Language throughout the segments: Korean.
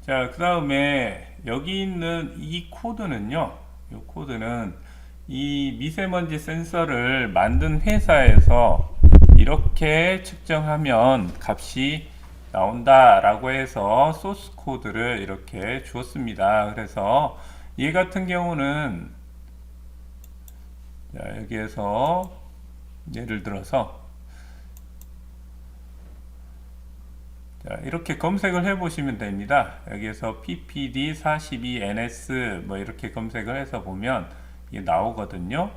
자, 그 다음에 여기 있는 이 코드는요, 이 코드는 이 미세먼지 센서를 만든 회사에서 이렇게 측정하면 값이 나온다라고 해서 소스 코드를 이렇게 주었습니다. 그래서 얘 같은 경우는 자, 여기에서 예를 들어서 자, 이렇게 검색을 해 보시면 됩니다. 여기에서 ppd42ns 뭐 이렇게 검색을 해서 보면 이게 나오거든요.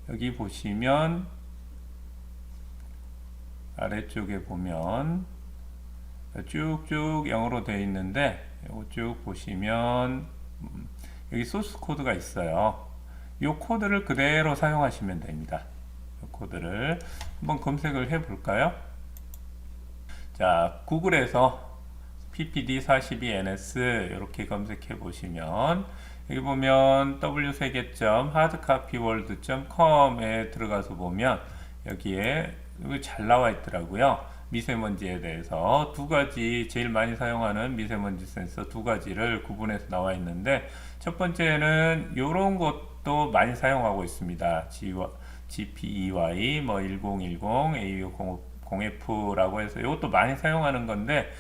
여기 보시면 아래쪽에 보면 쭉쭉 영어로 되어 있는데 이거 쭉 보시면 여기 소스 코드가 있어요. 이 코드를 그대로 사용하시면 됩니다. 이 코드를 한번 검색을 해 볼까요? 자, 구글에서 ppd42ns 이렇게 검색해 보시면 여기 보면 w세계점 hardcopyworld.com에 들어가서 보면 여기에 여기 잘 나와 있더라고요. 미세먼지에 대해서 두 가지 제일 많이 사용하는 미세먼지 센서 두 가지를 구분해서 나와 있는데 첫 번째는 이런 것도 많이 사용하고 있습니다. GPEY 뭐 1010 A605F라고 해서 이것도 많이 사용하는 건데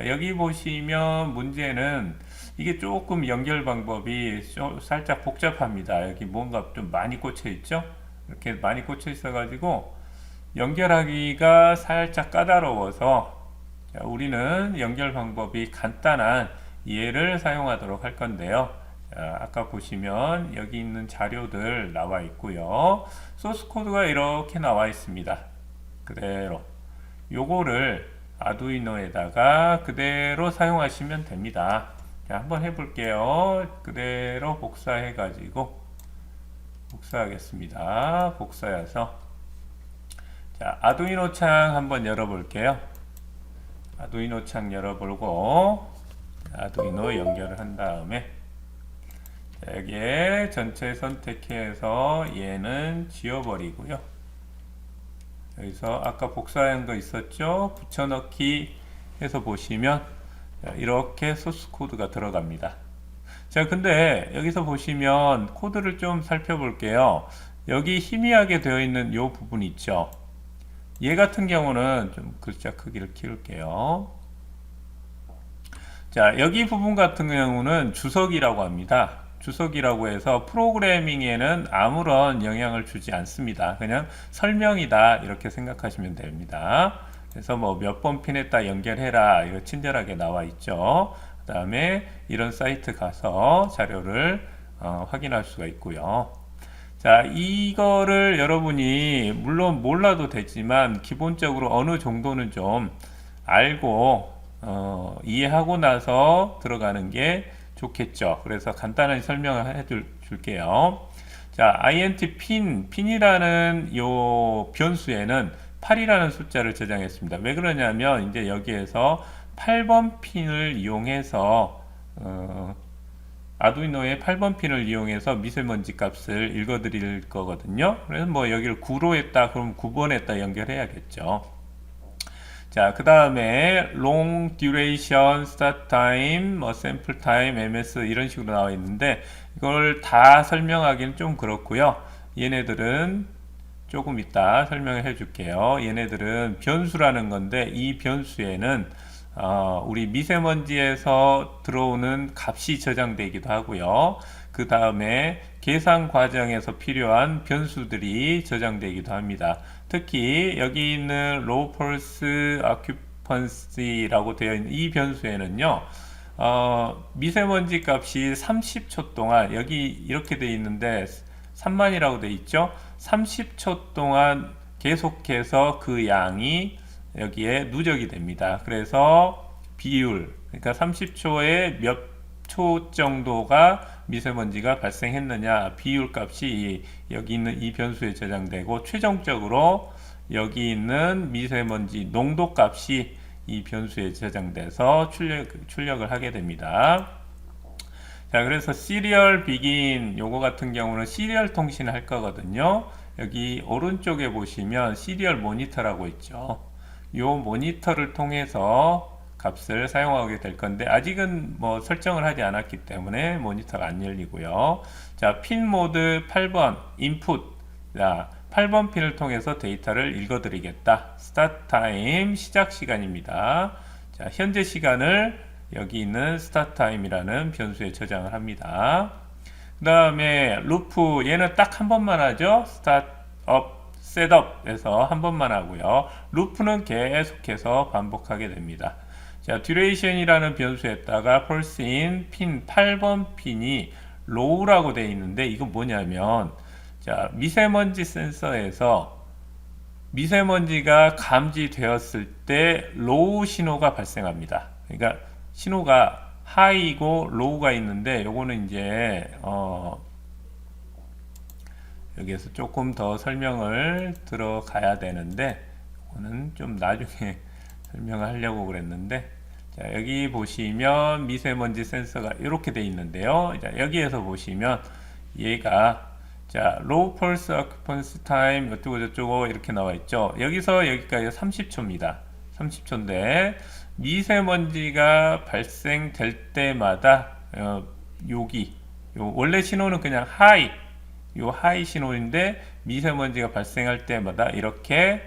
여기 보시면 문제는 이게 조금 연결 방법이 살짝 복잡합니다. 여기 뭔가 좀 많이 꽂혀 있죠? 이렇게 많이 꽂혀 있어 가지고 연결하기가 살짝 까다로워서 우리는 연결 방법이 간단한 얘를 사용하도록 할 건데요. 자, 아까 보시면 여기 있는 자료들 나와 있고요. 소스 코드가 이렇게 나와 있습니다. 그대로 요거를 아두이노에다가 그대로 사용하시면 됩니다. 자, 한번 해볼게요. 그대로 복사해 가지고 복사하겠습니다. 복사해서 자, 아두이노 창 한번 열어볼게요. 아두이노 창 열어보고 아두이노 연결을 한 다음에 자, 여기에 전체 선택해서 얘는 지워버리고요. 여기서 아까 복사한 거 있었죠? 붙여넣기 해서 보시면 이렇게 소스 코드가 들어갑니다. 자, 근데 여기서 보시면 코드를 좀 살펴볼게요. 여기 희미하게 되어 있는 이 부분 있죠? 얘 같은 경우는 좀 글자 크기를 키울게요. 자, 여기 부분 같은 경우는 주석이라고 합니다. 주석이라고 해서 프로그래밍에는 아무런 영향을 주지 않습니다. 그냥 설명이다 이렇게 생각하시면 됩니다. 그래서 뭐 몇 번 핀에다 연결해라 이거 친절하게 나와 있죠. 그 다음에 이런 사이트 가서 자료를 확인할 수가 있고요. 자, 이거를 여러분이 물론 몰라도 되지만 기본적으로 어느 정도는 좀 알고 이해하고 나서 들어가는 게 좋겠죠. 그래서 간단하게 설명을 줄게요. 자, int 핀이라는 요 변수에는 8이라는 숫자를 저장했습니다. 왜 그러냐면 이제 여기에서 8번 핀을 이용해서 아두이노의 8번 핀을 이용해서 미세먼지 값을 읽어드릴 거거든요. 그래서 뭐 여기를 9로 했다 그럼 9번에다 연결해야겠죠. 자, 그 다음에 long duration, start time, 뭐 sample time, ms 이런 식으로 나와 있는데 이걸 다 설명하기는 좀 그렇고요. 얘네들은 조금 이따 설명을 해줄게요. 얘네들은 변수라는 건데 이 변수에는 우리 미세먼지에서 들어오는 값이 저장되기도 하고요. 그 다음에 계산 과정에서 필요한 변수들이 저장되기도 합니다. 특히 여기 있는 low pulse occupancy라고 되어 있는 이 변수에는요, 미세먼지 값이 30초 동안 여기 이렇게 되어 있는데 3만이라고 되어 있죠. 30초 동안 계속해서 그 양이 여기에 누적이 됩니다. 그래서 비율, 그러니까 30초에 몇 초 정도가 미세먼지가 발생했느냐 비율 값이 여기 있는 이 변수에 저장되고 최종적으로 여기 있는 미세먼지 농도 값이 이 변수에 저장돼서 출력을 하게 됩니다. 자, 그래서 시리얼 비긴 요거 같은 경우는 시리얼 통신을 할 거거든요. 여기 오른쪽에 보시면 시리얼 모니터라고 있죠. 요 모니터를 통해서 값을 사용하게 될 건데 아직은 뭐 설정을 하지 않았기 때문에 모니터가 안 열리고요. 자, 핀 모드 8번 인풋. 자, 8번 핀을 통해서 데이터를 읽어드리겠다. 스타트 타임 시작 시간입니다. 자, 현재 시간을 여기 있는 스타트 타임이라는 변수에 저장을 합니다. 그 다음에 루프 얘는 딱 한 번만 하죠. 스타트 업 셋업에서 한 번만 하고요. 루프는 계속해서 반복하게 됩니다. 자, 듀레이션이라는 변수에다가 펄스 인 핀 8번 핀이 low라고 되어 있는데 이건 뭐냐면 자, 미세먼지 센서에서 미세먼지가 감지되었을 때 로우 신호가 발생합니다. 그러니까 신호가 하이고 로우가 있는데 요거는 이제 여기에서 조금 더 설명을 들어가야 되는데 이거는 좀 나중에 설명을 하려고 그랬는데 자, 여기 보시면 미세먼지 센서가 이렇게 돼 있는데요. 자, 여기에서 보시면 얘가 자, low pulse occupancy time 어쩌고 저쩌고 이렇게 나와 있죠. 여기서 여기까지 30초입니다. 30초인데 미세먼지가 발생될 때마다 여기 원래 신호는 그냥 하이 하이 신호인데 미세먼지가 발생할 때마다 이렇게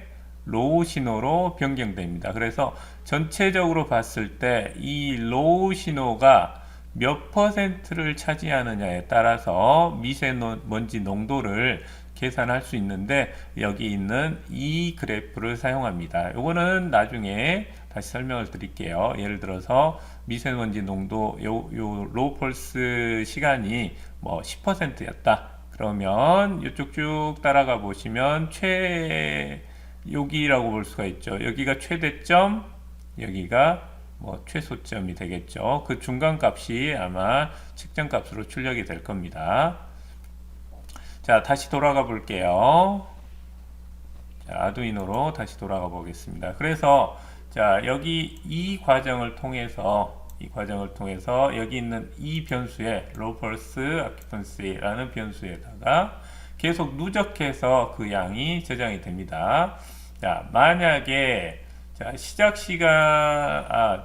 로우 신호로 변경됩니다. 그래서 전체적으로 봤을 때 이 로우 신호가 몇 퍼센트를 차지하느냐에 따라서 미세먼지 농도를 계산할 수 있는데 여기 있는 이 그래프를 사용합니다. 이거는 나중에 다시 설명을 드릴게요. 예를 들어서 미세먼지 농도 요 로우 펄스 시간이 뭐 10%였다. 그러면 이쪽 쭉 따라가 보시면 여기라고 볼 수가 있죠. 여기가 최대점, 여기가 뭐 최소점이 되겠죠. 그 중간 값이 아마 측정 값으로 출력이 될 겁니다. 자, 다시 돌아가 볼게요. 자, 아두이노로 다시 돌아가 보겠습니다. 그래서 자, 여기 이 과정을 통해서 여기 있는 이 변수에 low pulse occupancy라는 변수에다가 계속 누적해서 그 양이 저장이 됩니다. 자, 만약에 자, 시작 시간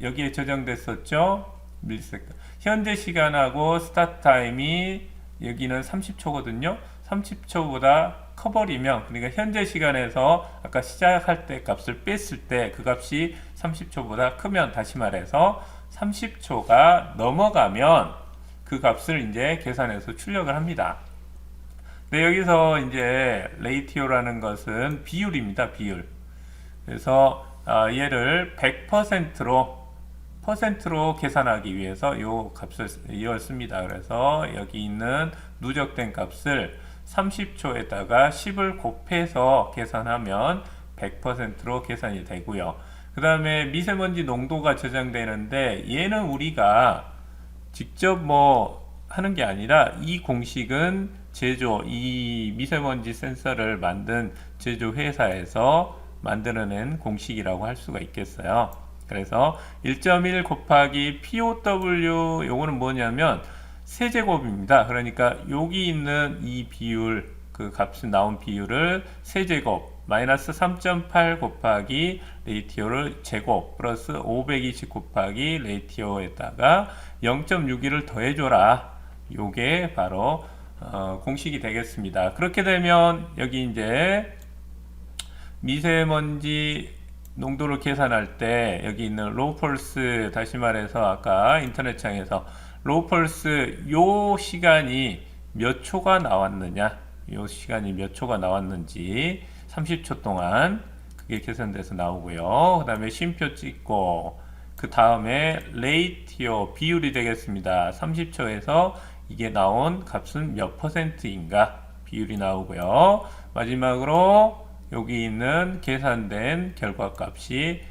여기에 저장됐었죠. 밀리세컨드. 현재 시간하고 스타트 타임이 여기는 30초거든요. 30초보다 커버리면 그러니까 현재 시간에서 아까 시작할 때 값을 뺐을 때 그 값이 30초보다 크면 다시 말해서 30초가 넘어가면 그 값을 이제 계산해서 출력을 합니다. 근데 여기서 이제 레이티오라는 것은 비율입니다. 비율. 그래서 얘를 100%로 계산하기 위해서 이 값을 이걸 씁니다. 그래서 여기 있는 누적된 값을 30초에다가 10을 곱해서 계산하면 100%로 계산이 되고요. 그 다음에 미세먼지 농도가 저장되는데 얘는 우리가 직접 뭐 하는 게 아니라 이 공식은 이 미세먼지 센서를 만든 제조 회사에서 만들어낸 공식이라고 할 수가 있겠어요. 그래서 1.1 곱하기 POW 요거는 뭐냐면 세제곱입니다. 그러니까 여기 있는 이 비율 그 값이 나온 비율을 세제곱 마이너스 3.8 곱하기 레이티오를 제곱 플러스 520 곱하기 레이티오에다가 0.61을 더해줘라. 요게 바로 공식이 되겠습니다. 그렇게 되면 여기 이제 미세먼지 농도를 계산할 때 여기 있는 로우 펄스 다시 말해서 아까 인터넷 창에서 로우 펄스 요 시간이 몇 초가 나왔느냐 요 시간이 몇 초가 나왔는지 30초 동안 그게 계산돼서 나오고요. 그 다음에 쉼표 찍고 그 다음에 레이티오 비율이 되겠습니다. 30초에서 이게 나온 값은 몇 퍼센트인가 비율이 나오고요. 마지막으로 여기 있는 계산된 결과값이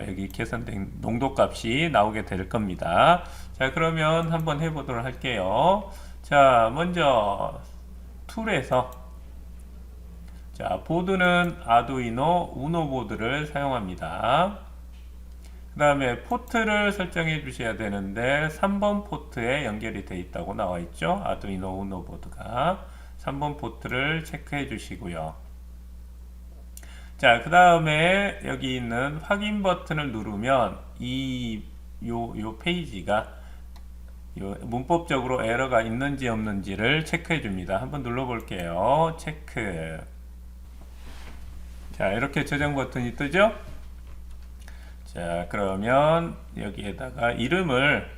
여기 계산된 농도값이 나오게 될 겁니다. 자, 그러면 한번 해보도록 할게요. 자, 먼저 툴에서 자, 보드는 아두이노 우노 보드를 사용합니다. 그 다음에 포트를 설정해 주셔야 되는데 3번 포트에 연결이 되어 있다고 나와 있죠. 아두이노 우노 보드가 3번 포트를 체크해 주시고요. 자, 그 다음에 여기 있는 확인 버튼을 누르면 요 페이지가 문법적으로 에러가 있는지 없는지를 체크해 줍니다. 한번 눌러 볼게요. 체크. 자, 이렇게 저장 버튼이 뜨죠? 자, 그러면 여기에다가 이름을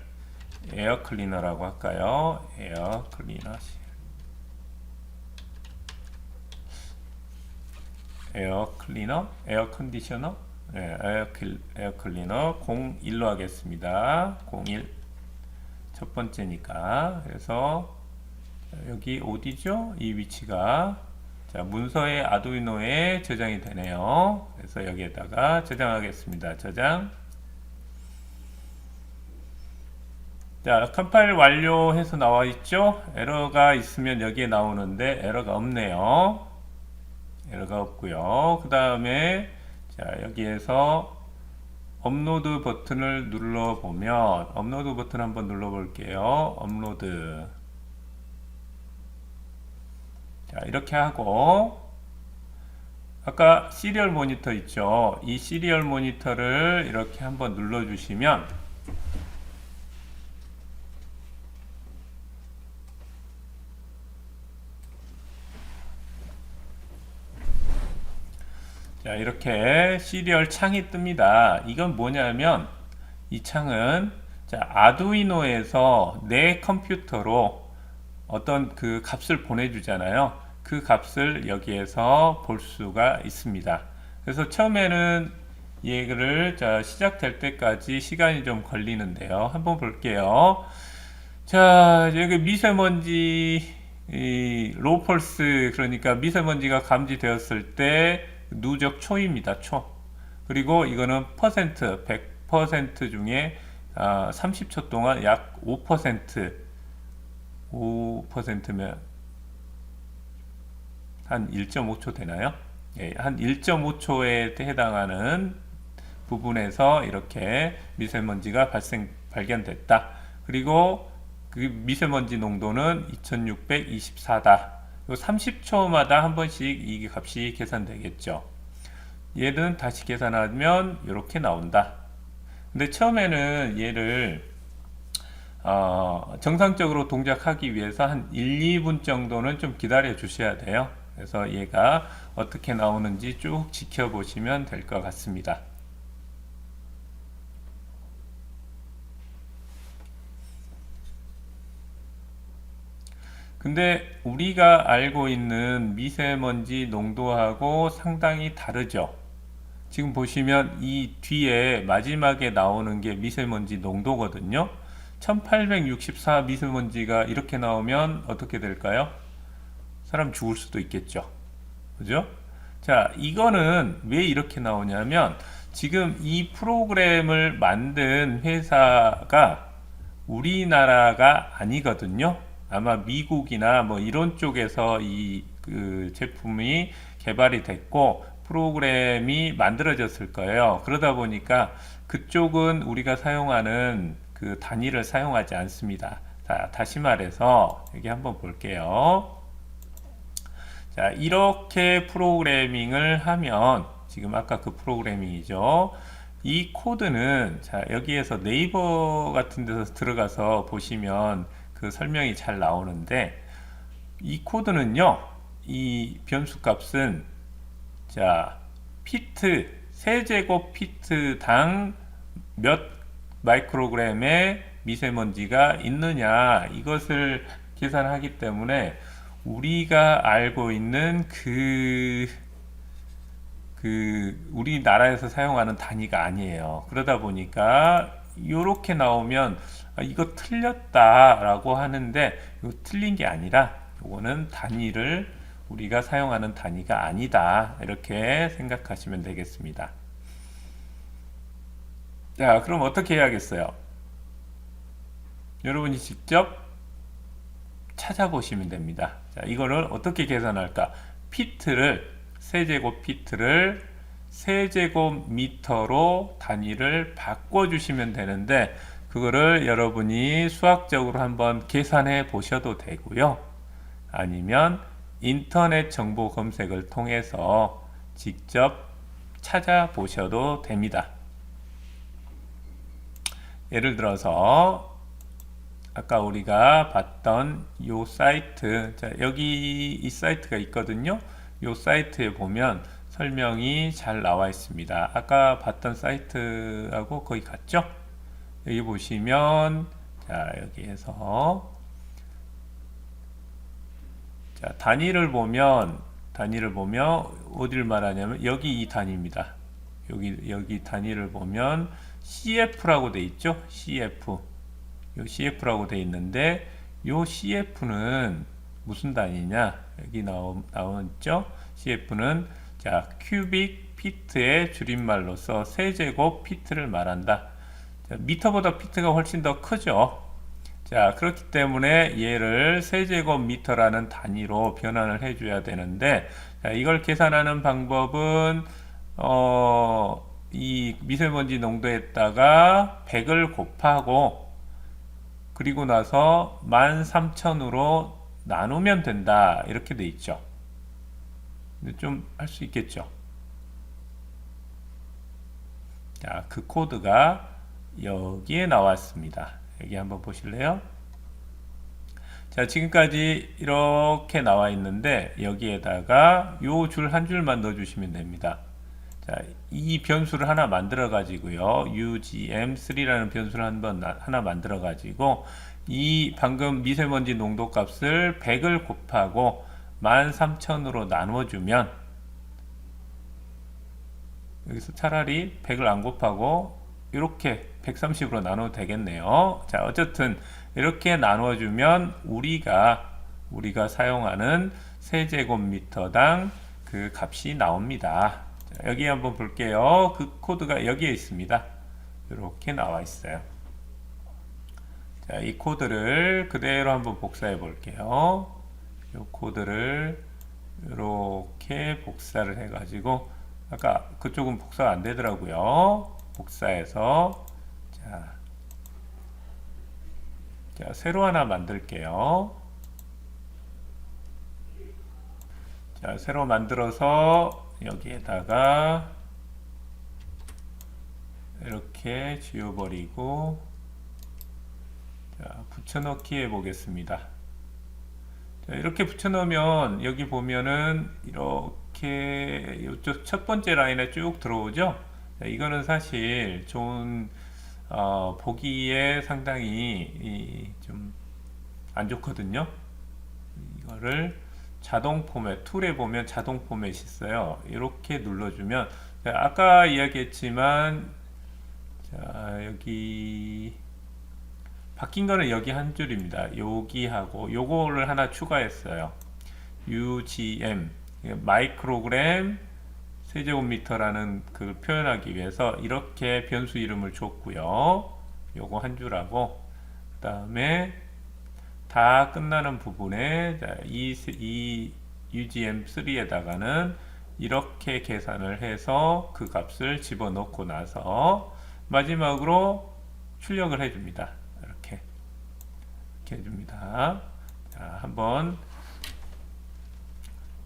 에어 클리너라고 할까요? 에어 클리너. 에어 클리너? 에어 컨디셔너? 네, 에어 클리너 01로 하겠습니다. 01. 첫 번째니까. 그래서 여기 어디죠? 이 위치가 자, 문서의 아두이노에 저장이 되네요. 그래서 여기에다가 저장하겠습니다. 저장. 자, 컴파일 완료해서 나와 있죠? 에러가 있으면 여기에 나오는데 에러가 없네요. 에러가 없고요. 그 다음에 자, 여기에서 업로드 버튼을 눌러보면 업로드 버튼 한번 눌러볼게요. 업로드. 자, 이렇게 하고 아까 시리얼 모니터 있죠? 이 시리얼 모니터를 이렇게 한번 눌러주시면 자, 이렇게 시리얼 창이 뜹니다. 이건 뭐냐면 이 창은 자, 아두이노에서 내 컴퓨터로 어떤 그 값을 보내주잖아요. 그 값을 여기에서 볼 수가 있습니다. 그래서 처음에는 얘를 자, 시작될 때까지 시간이 좀 걸리는데요. 한번 볼게요. 자, 여기 미세먼지 로펄스 그러니까 미세먼지가 감지되었을 때 누적 초입니다. 초. 그리고 이거는 퍼센트 100% 중에 30초 동안 약 5%면 한 1.5초 되나요? 예, 한 1.5초에 해당하는 부분에서 이렇게 미세먼지가 발견됐다. 그리고 그 미세먼지 농도는 2624다. 30초마다 한 번씩 이 값이 계산되겠죠. 얘는 다시 계산하면 이렇게 나온다. 근데 처음에는 얘를 정상적으로 동작하기 위해서 한 1, 2분 정도는 좀 기다려 주셔야 돼요. 그래서 얘가 어떻게 나오는지 쭉 지켜보시면 될 것 같습니다. 근데 우리가 알고 있는 미세먼지 농도하고 상당히 다르죠. 지금 보시면 이 뒤에 마지막에 나오는 게 미세먼지 농도거든요. 1864 미세먼지가 이렇게 나오면 어떻게 될까요? 사람 죽을 수도 있겠죠. 그죠? 자, 이거는 왜 이렇게 나오냐면 지금 이 프로그램을 만든 회사가 우리나라가 아니거든요. 아마 미국이나 뭐 이런 쪽에서 그 제품이 개발이 됐고 프로그램이 만들어졌을 거예요. 그러다 보니까 그쪽은 우리가 사용하는 그 단위를 사용하지 않습니다. 자, 다시 말해서 여기 한번 볼게요. 자, 이렇게 프로그래밍을 하면 지금 아까 그 프로그래밍이죠. 이 코드는 자, 여기에서 네이버 같은 데서 들어가서 보시면 그 설명이 잘 나오는데 이 코드는요. 이 변수 값은 자, 피트 세제곱 피트당 몇 마이크로그램의 미세먼지가 있느냐 이것을 계산하기 때문에 우리가 알고 있는 우리나라에서 사용하는 단위가 아니에요. 그러다 보니까 이렇게 나오면 이거 틀렸다라고 하는데 이거 틀린 게 아니라 이거는 단위를 우리가 사용하는 단위가 아니다. 이렇게 생각하시면 되겠습니다. 자, 그럼 어떻게 해야겠어요? 여러분이 직접 찾아보시면 됩니다. 자, 이거를 어떻게 계산할까? 세제곱 피트를 세제곱미터로 단위를 바꿔주시면 되는데 그거를 여러분이 수학적으로 한번 계산해 보셔도 되고요. 아니면 인터넷 정보 검색을 통해서 직접 찾아보셔도 됩니다. 예를 들어서 아까 우리가 봤던 요 사이트, 자, 여기 이 사이트가 있거든요. 요 사이트에 보면 설명이 잘 나와 있습니다. 아까 봤던 사이트하고 거의 같죠? 여기 보시면, 자, 여기에서, 자, 단위를 보면 어디를 말하냐면 여기 이 단위입니다. 여기 단위를 보면 CF라고 돼 있죠? CF. 요 CF라고 돼 있는데 요 CF는 무슨 단위냐? 여기 나오죠? CF는 자, 큐빅 피트의 줄임말로서 세제곱 피트를 말한다. 자, 미터보다 피트가 훨씬 더 크죠? 자, 그렇기 때문에 얘를 세제곱미터라는 단위로 변환을 해줘야 되는데, 자, 이걸 계산하는 방법은 이 미세먼지 농도에다가 100을 곱하고 그리고 나서 13,000으로 나누면 된다, 이렇게 돼 있죠. 근데 좀 할 수 있겠죠. 자, 그 코드가 여기에 나왔습니다. 여기 한번 보실래요? 자, 지금까지 이렇게 나와 있는데 여기에다가 요 줄 한 줄만 넣어 주시면 됩니다. 자, 이 변수를 하나 만들어 가지고요, UGM3라는 변수를 하나 만들어 가지고 이 방금 미세먼지 농도 값을 100을 곱하고 13,000으로 나누어 주면, 여기서 차라리 100을 안 곱하고 이렇게 130으로 나눠도 되겠네요. 자, 어쨌든 이렇게 나눠주면 우리가 사용하는 세제곱미터당 그 값이 나옵니다. 자, 여기 한번 볼게요. 그 코드가 여기에 있습니다. 이렇게 나와 있어요. 자, 이 코드를 그대로 한번 복사해 볼게요. 이 코드를 이렇게 복사를 해 가지고, 아까 그쪽은 복사가 안 되더라고요. 복사해서 자, 새로 하나 만들게요. 자, 새로 만들어서 여기에다가 이렇게 지워버리고, 자, 붙여넣기 해보겠습니다. 자, 이렇게 붙여넣으면 여기 보면은 이렇게 이쪽 첫 번째 라인에 쭉 들어오죠. 자, 이거는 사실 좋은 보기에 상당히 좀 안 좋거든요. 이거를 자동 포맷 툴에 보면 자동 포맷이 있어요. 이렇게 눌러주면, 자, 아까 이야기했지만, 자, 여기 바뀐 거는 여기 한 줄입니다. 여기하고 요거를 하나 추가했어요. UGM 마이크로그램 세제곱미터라는 그 표현하기 위해서 이렇게 변수 이름을 줬고요. 요거 한 줄하고, 그 다음에 다 끝나는 부분에 이 UGM3에다가는 이렇게 계산을 해서 그 값을 집어넣고 나서 마지막으로 출력을 해줍니다. 이렇게 해줍니다. 자, 한번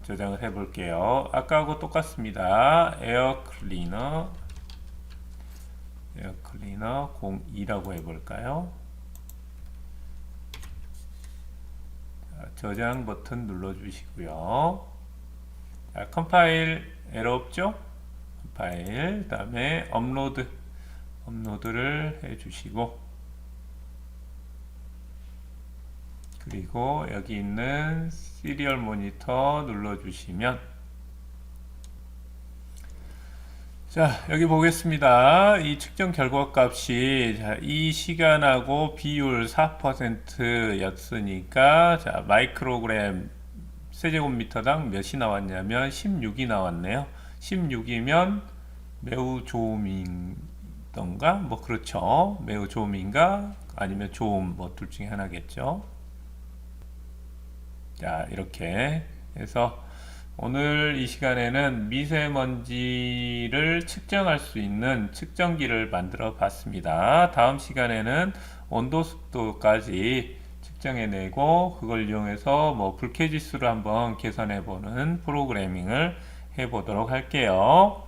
저장을 해 볼게요. 아까하고 똑같습니다. 에어 클리너 02라고 해 볼까요? 저장 버튼 눌러 주시고요. 자, 컴파일 에러 없죠? 컴파일, 그 다음에 업로드를 해 주시고, 그리고 여기 있는 시리얼 모니터 눌러 주시면, 자, 여기 보겠습니다. 이 측정 결과 값이, 자, 이 시간하고 비율 4% 였으니까, 자, 마이크로그램 세제곱미터당 몇이 나왔냐면 16이 나왔네요. 16이면 매우 좋음인던가? 뭐 그렇죠. 매우 좋음인가? 아니면 좋음, 뭐 둘 중에 하나겠죠. 자, 이렇게 해서 오늘 이 시간에는 미세먼지를 측정할 수 있는 측정기를 만들어 봤습니다. 다음 시간에는 온도, 습도까지 측정해내고 그걸 이용해서 뭐 불쾌지수를 한번 계산해 보는 프로그래밍을 해 보도록 할게요.